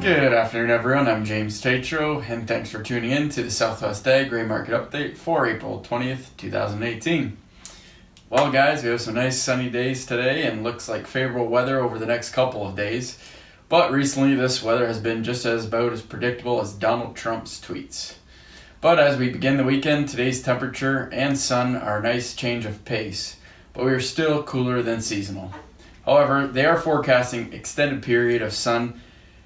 Good afternoon, everyone. I'm James Tatro, and thanks for tuning in to the Southwest Ag Grain Market Update for April 20th, 2018. Well, guys, we have some nice sunny days today and looks like favorable weather over the next couple of days. But recently, this weather has been just about as predictable as Donald Trump's tweets. But as we begin the weekend, today's temperature and sun are a nice change of pace, but we are still cooler than seasonal. However, they are forecasting extended period of sun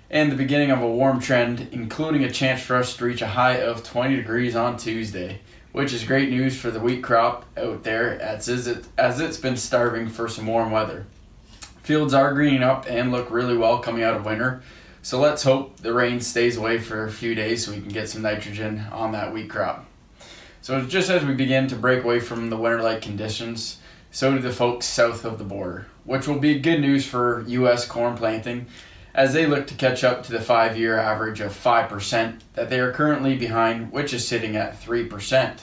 and the beginning of a warm trend, including a chance for us to reach a high of 20 degrees on Tuesday, which is great news for the wheat crop out there as it's been starving for some warm weather. Fields are greening up and look really well coming out of winter, so let's hope the rain stays away for a few days so we can get some nitrogen on that wheat crop. So just as we begin to break away from the winter-like conditions, so do the folks south of the border, which will be good news for U.S. corn planting as they look to catch up to the 5-year average of 5% that they are currently behind, which is sitting at 3%.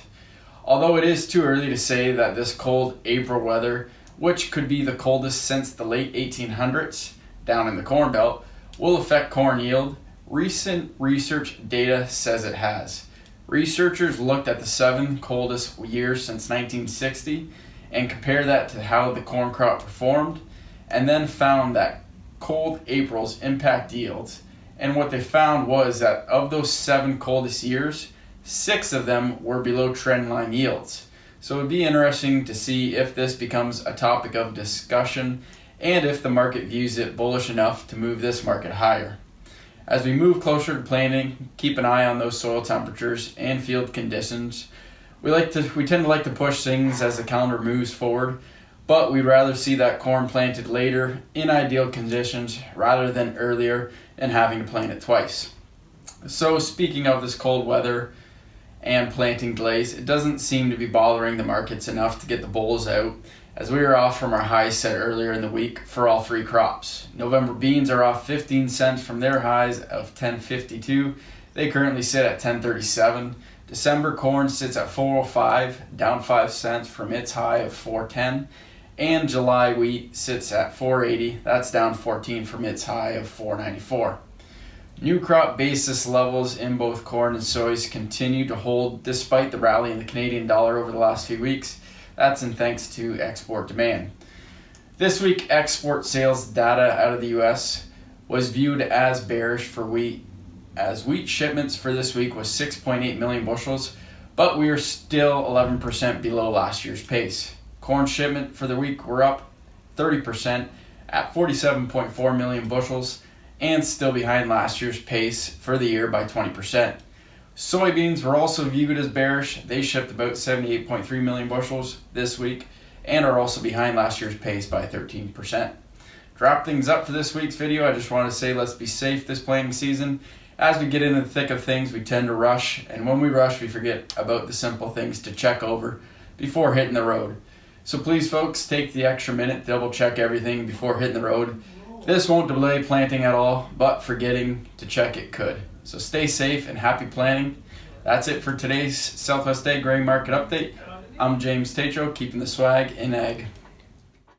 Although it is too early to say that this cold April weather, which could be the coldest since the late 1800s down in the Corn Belt, will affect corn yield, recent research data says it has. Researchers looked at the 7 coldest years since 1960 and compared that to how the corn crop performed, and then found that cold Aprils impact yields. And what they found was that of those 7 coldest years, 6 of them were below trendline yields. So it would be interesting to see if this becomes a topic of discussion and if the market views it bullish enough to move this market higher. As we move closer to planting, keep an eye on those soil temperatures and field conditions. We tend to like to push things as the calendar moves forward, but we'd rather see that corn planted later in ideal conditions rather than earlier and having to plant it twice. So speaking of this cold weather and planting delays, it doesn't seem to be bothering the markets enough to get the bulls out, as we are off from our highs set earlier in the week for all 3 crops. November beans are off 15 cents from their highs of $10.52. They currently sit at $10.37. December corn sits at $4.05, down 5 cents from its high of $4.10. And July wheat sits at $4.80. That's down 14 from its high of $4.94. New crop basis levels in both corn and soys continue to hold despite the rally in the Canadian dollar over the last few weeks. That's in thanks to export demand. This week, export sales data out of the U.S. was viewed as bearish for wheat, as wheat shipments for this week was 6.8 million bushels, but we are still 11% below last year's pace. Corn shipment for the week were up 30% at 47.4 million bushels and still behind last year's pace for the year by 20%. Soybeans were also viewed as bearish. They shipped about 78.3 million bushels this week and are also behind last year's pace by 13%. Wrap things up for this week's video, I just want to say let's be safe this planting season. As we get into the thick of things, we tend to rush, and when we rush, we forget about the simple things to check over before hitting the road. So please, folks, take the extra minute, double check everything before hitting the road. This won't delay planting at all, but forgetting to check it could. So stay safe and happy planting. That's it for today's Southwest Ag Grain Market Update. I'm James Tatro, keeping the swag in ag.